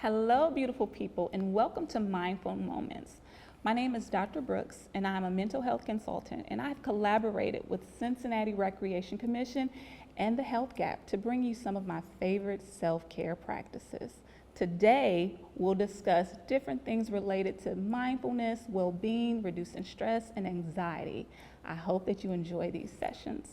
Hello, beautiful people, and welcome to Mindful Moments. My name is Dr. Brooks, and I'm a mental health consultant, and I've collaborated with Cincinnati Recreation Commission and the Health Gap to bring you some of my favorite self-care practices. Today, we'll discuss different things related to mindfulness, well-being, reducing stress, and anxiety. I hope that you enjoy these sessions.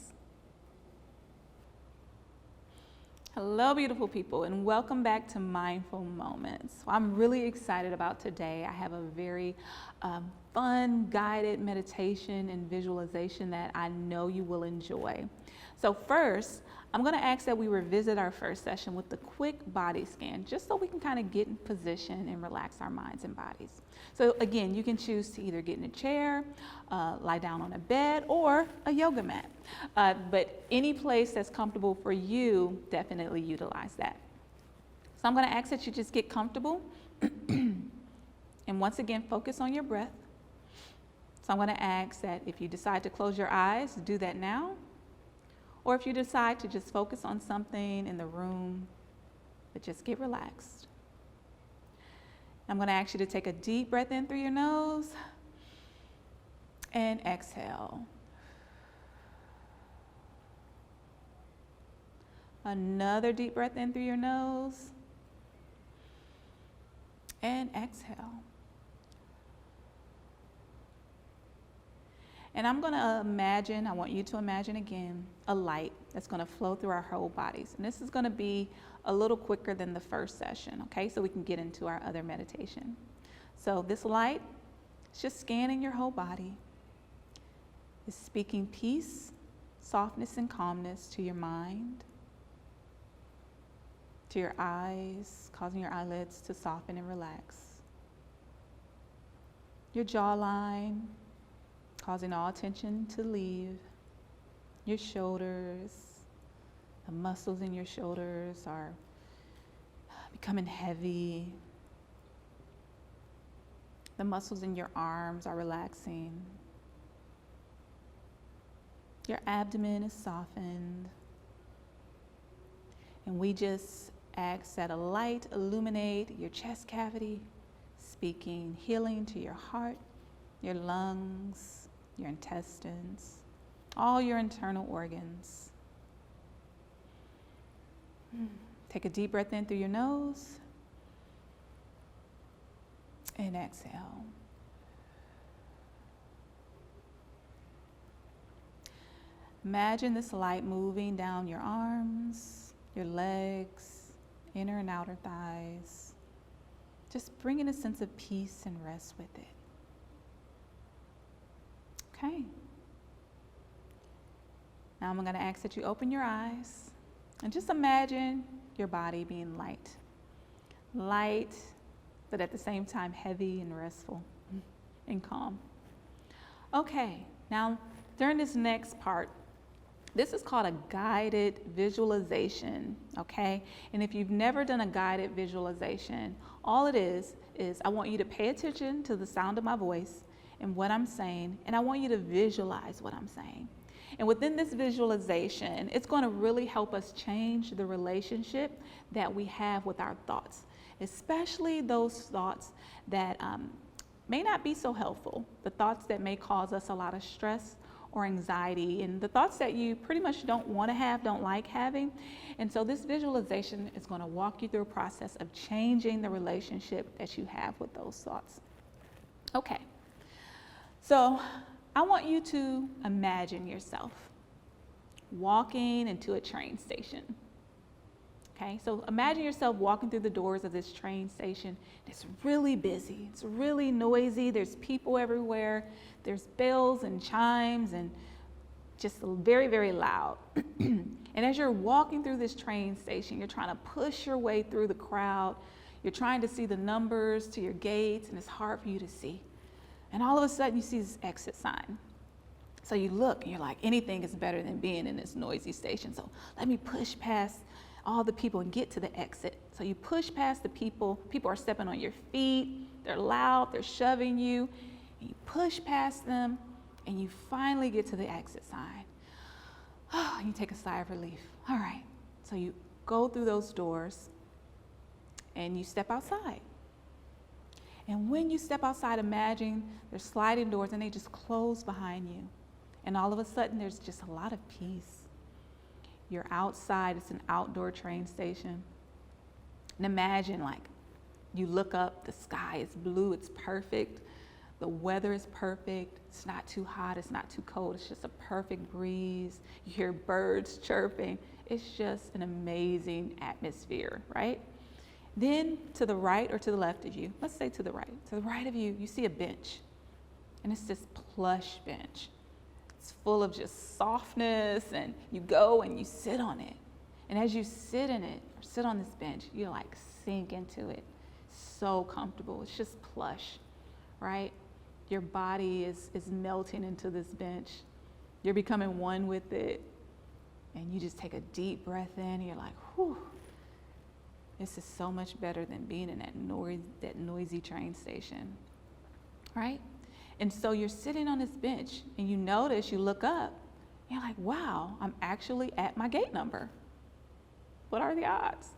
Hello, beautiful people, and welcome back to Mindful Moments. I'm really excited about today. I have a very fun guided meditation and visualization that I know you will enjoy. So first, I'm going to ask that we revisit our first session with the quick body scan, just so we can kind of get in position and relax our minds and bodies. So again, you can choose to either get in a chair, lie down on a bed, or a yoga mat. But any place that's comfortable for you, definitely utilize that. So I'm going to ask that you just get comfortable. And once again, focus on your breath. So I'm going to ask that if you decide to close your eyes, do that now. Or if you decide to just focus on something in the room, but just get relaxed. I'm going to ask you to take a deep breath in through your nose and exhale. Another deep breath in through your nose and exhale. And I'm going to imagine, I want you to imagine again, a light that's going to flow through our whole bodies. And this is going to be a little quicker than the first session, okay? So we can get into our other meditation. So this light is just scanning your whole body. It's speaking peace, softness, and calmness to your mind, to your eyes, causing your eyelids to soften and relax. Your jawline, causing all tension to leave. Your shoulders, the muscles in your shoulders are becoming heavy. The muscles in your arms are relaxing. Your abdomen is softened. And we just ask that a light illuminate your chest cavity, speaking healing to your heart, your lungs, your intestines, all your internal organs. Take a deep breath in through your nose and exhale. Imagine this light moving down your arms, your legs, inner and outer thighs, just bringing a sense of peace and rest with it. Okay. Now I'm going to ask that you open your eyes and just imagine your body being light. Light, but at the same time heavy and restful and calm. Okay, now during this next part, this is called a guided visualization, okay? And if you've never done a guided visualization, all it is I want you to pay attention to the sound of my voice and what I'm saying, and I want you to visualize what I'm saying. And within this visualization, it's going to really help us change the relationship that we have with our thoughts, especially those thoughts that may not be so helpful, the thoughts that may cause us a lot of stress or anxiety, and the thoughts that you pretty much don't want to have, don't like having. And so this visualization is going to walk you through a process of changing the relationship that you have with those thoughts. Okay. So I want you to imagine yourself walking into a train station. Okay, so imagine yourself walking through the doors of this train station. It's really busy, it's really noisy, there's people everywhere, there's bells and chimes and just very, very loud. And as you're walking through this train station, you're trying to push your way through the crowd. You're trying to see the numbers to your gates, and it's hard for you to see. And all of a sudden you see this exit sign. So you look and you're like, anything is better than being in this noisy station. So let me push past all the people and get to the exit. So you push past the people. People are stepping on your feet. They're loud. They're shoving you. And you push past them and you finally get to the exit sign. Oh, you take a sigh of relief. All right. So you go through those doors and you step outside. And when you step outside, imagine there's sliding doors and they just close behind you. And all of a sudden, there's just a lot of peace. You're outside, it's an outdoor train station. And imagine, like, you look up, the sky is blue, it's perfect. The weather is perfect. It's not too hot, it's not too cold. It's just a perfect breeze. You hear birds chirping. It's just an amazing atmosphere, right? Then to the right or to the left of you, let's say to the right of you, you see a bench. And it's this plush bench. It's full of just softness, and you go and you sit on it. And as you sit in it, or sit on this bench, you like sink into it. So comfortable. It's just plush, right? Your body is melting into this bench. You're becoming one with it. And you just take a deep breath in, and you're like, whew, this is so much better than being in that noisy train station, right? And so you're sitting on this bench, and you notice, you look up, and you're like, wow, I'm actually at my gate number. What are the odds?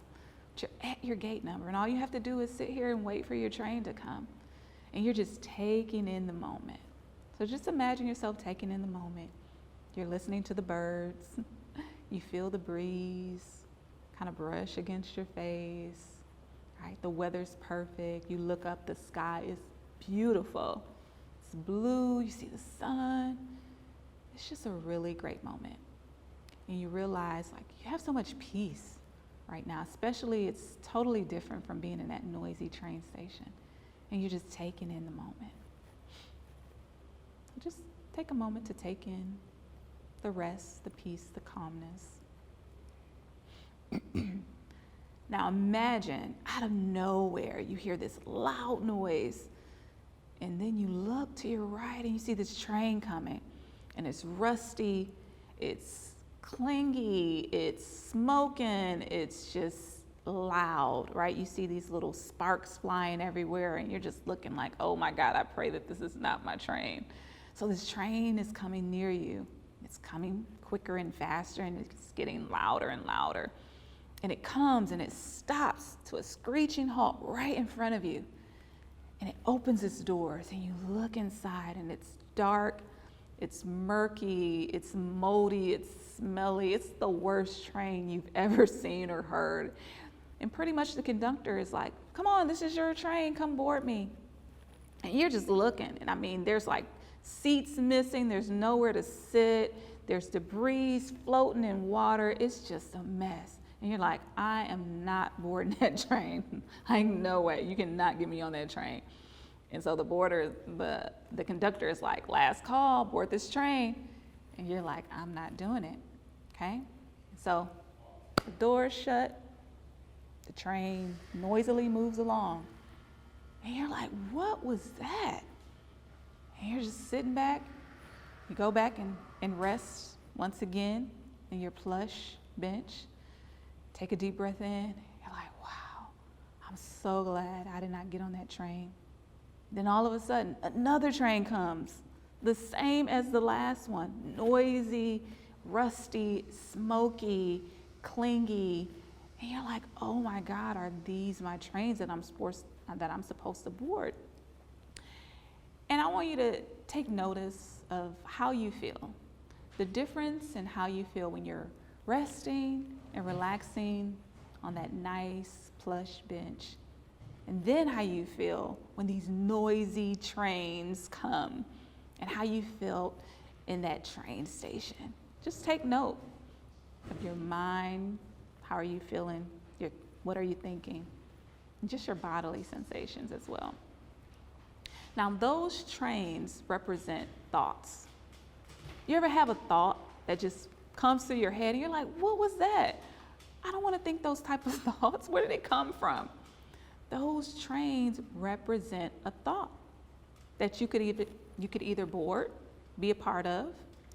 But you're at your gate number, and all you have to do is sit here and wait for your train to come. And you're just taking in the moment. So just imagine yourself taking in the moment. You're listening to the birds. You feel the breeze kind of brush against your face, right? The weather's perfect. You look up, the sky is beautiful. It's blue, you see the sun. It's just a really great moment. And you realize, like, you have so much peace right now, especially it's totally different from being in that noisy train station. And you're just taking in the moment. Just take a moment to take in the rest, the peace, the calmness. Now imagine out of nowhere you hear this loud noise, and then you look to your right and you see this train coming, and it's rusty, it's clingy, it's smoking, it's just loud, right? You see these little sparks flying everywhere, and you're just looking like, oh my God, I pray that this is not my train. So this train is coming near you. It's coming quicker and faster, and it's getting louder and louder. And it comes and it stops to a screeching halt right in front of you. And it opens its doors, and you look inside, and it's dark, it's murky, it's moldy, it's smelly. It's the worst train you've ever seen or heard. And pretty much the conductor is like, come on, this is your train, come board me. And you're just looking, and I mean, there's like seats missing, there's nowhere to sit, there's debris floating in water, it's just a mess. And you're like, I am not boarding that train. Like, no way, you cannot get me on that train. And so the conductor is like, last call, board this train. And you're like, I'm not doing it, okay? So the door's shut, the train noisily moves along. And you're like, what was that? And you're just sitting back. You go back and rest once again in your plush bench. Take a deep breath in. You're like, wow, I'm so glad I did not get on that train. Then all of a sudden, another train comes, the same as the last one. Noisy, rusty, smoky, clingy. And you're like, oh my God, are these my trains that I'm supposed to board? And I want you to take notice of how you feel. The difference in how you feel when you're resting and relaxing on that nice plush bench. And then how you feel when these noisy trains come, and how you felt in that train station. Just take note of your mind. How are you feeling? What are you thinking? And just your bodily sensations as well. Now, those trains represent thoughts. You ever have a thought that just comes through your head and you're like, what was that? I don't want to think those type of thoughts. Where did it come from? Those trains represent a thought that you could either board, be a part of,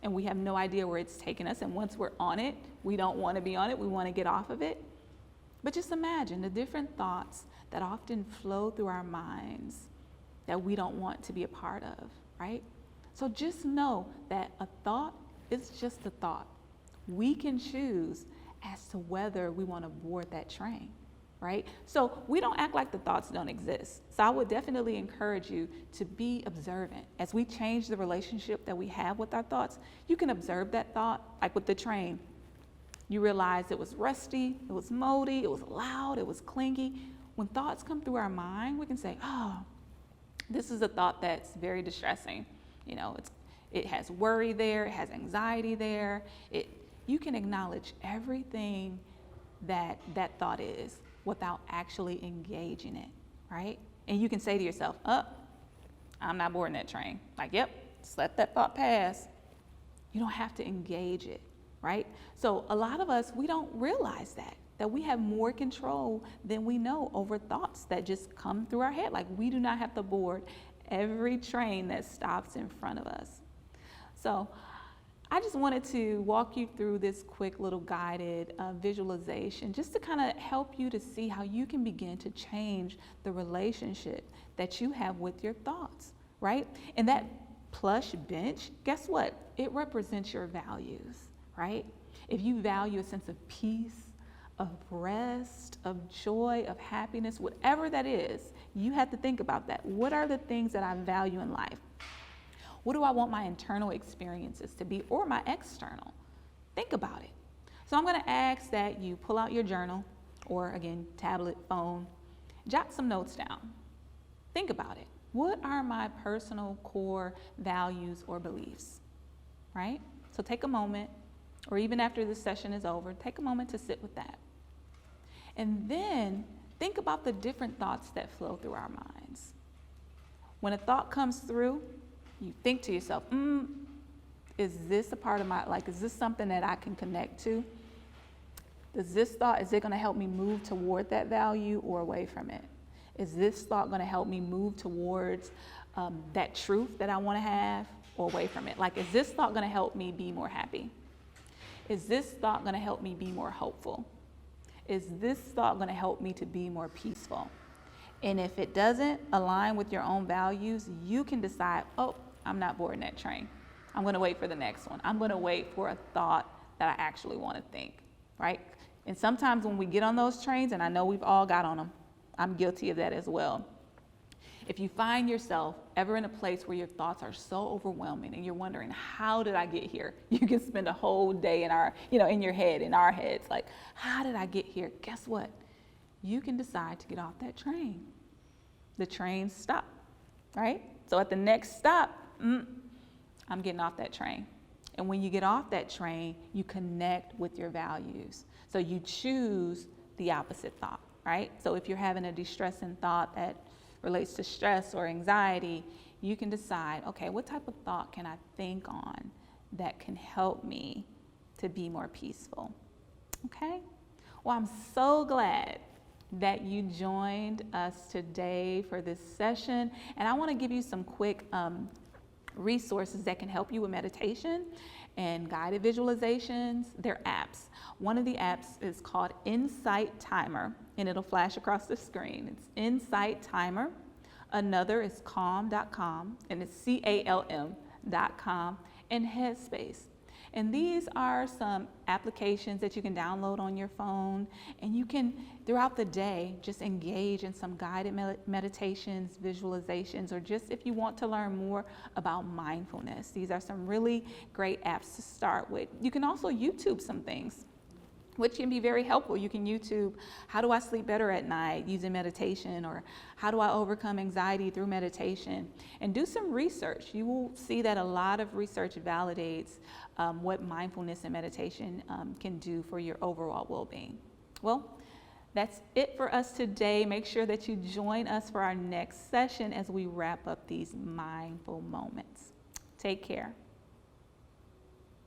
and we have no idea where it's taking us. And once we're on it, we don't want to be on it. We want to get off of it. But just imagine the different thoughts that often flow through our minds that we don't want to be a part of, right? So just know that a thought is just a thought. We can choose as to whether we want to board that train. right? So we don't act like the thoughts don't exist. So I would definitely encourage you to be observant. As we change the relationship that we have with our thoughts, you can observe that thought, like with the train. You realize it was rusty, it was moldy, it was loud, it was clingy. When thoughts come through our mind, we can say, oh, this is a thought that's very distressing. You know, it has worry there, it has anxiety there. You can acknowledge everything that thought is without actually engaging it, right? And you can say to yourself, I'm not boarding that train. Like, yep, just let that thought pass. You don't have to engage it, right? So a lot of us, we don't realize that we have more control than we know over thoughts that just come through our head. Like, we do not have to board every train that stops in front of us. So I just wanted to walk you through this quick little guided visualization just to kind of help you to see how you can begin to change the relationship that you have with your thoughts, right? And that plush bench, guess what? It represents your values, right? If you value a sense of peace, of rest, of joy, of happiness, whatever that is, you have to think about that. What are the things that I value in life? What do I want my internal experiences to be, or my external? Think about it. So I'm going to ask that you pull out your journal, or again, tablet, phone, jot some notes down. Think about it. What are my personal core values or beliefs, right? So take a moment, or even after this session is over, take a moment to sit with that. And then think about the different thoughts that flow through our minds. When a thought comes through, you think to yourself, is this a part of my, is this something that I can connect to? Does this thought, is it going to help me move toward that value or away from it? Is this thought going to help me move towards that truth that I want to have or away from it? Like, is this thought going to help me be more happy? Is this thought going to help me be more hopeful? Is this thought going to help me to be more peaceful? And if it doesn't align with your own values, you can decide, I'm not boarding that train. I'm going to wait for the next one. I'm going to wait for a thought that I actually want to think, right? And sometimes when we get on those trains, and I know we've all got on them, I'm guilty of that as well. If you find yourself ever in a place where your thoughts are so overwhelming and you're wondering, how did I get here? You can spend a whole day in your head, in our heads, like, how did I get here? Guess what? You can decide to get off that train. The train stopped, right? So at the next stop, I'm getting off that train. And when you get off that train, you connect with your values. So you choose the opposite thought, right? So if you're having a distressing thought that relates to stress or anxiety, you can decide, okay, what type of thought can I think on that can help me to be more peaceful? Okay? Well, I'm so glad that you joined us today for this session. And I want to give you some quick resources that can help you with meditation and guided visualizations. They're apps. One of the apps is called Insight Timer, and it'll flash across the screen. It's Insight Timer. Another is calm.com, and it's CALM.com, and Headspace. And these are some applications that you can download on your phone, and you can, throughout the day, just engage in some guided meditations, visualizations, or just if you want to learn more about mindfulness. These are some really great apps to start with. You can also YouTube some things, which can be very helpful. You can YouTube, how do I sleep better at night using meditation, or how do I overcome anxiety through meditation? And do some research. You will see that a lot of research validates what mindfulness and meditation can do for your overall well-being. Well, that's it for us today. Make sure that you join us for our next session as we wrap up these mindful moments. Take care.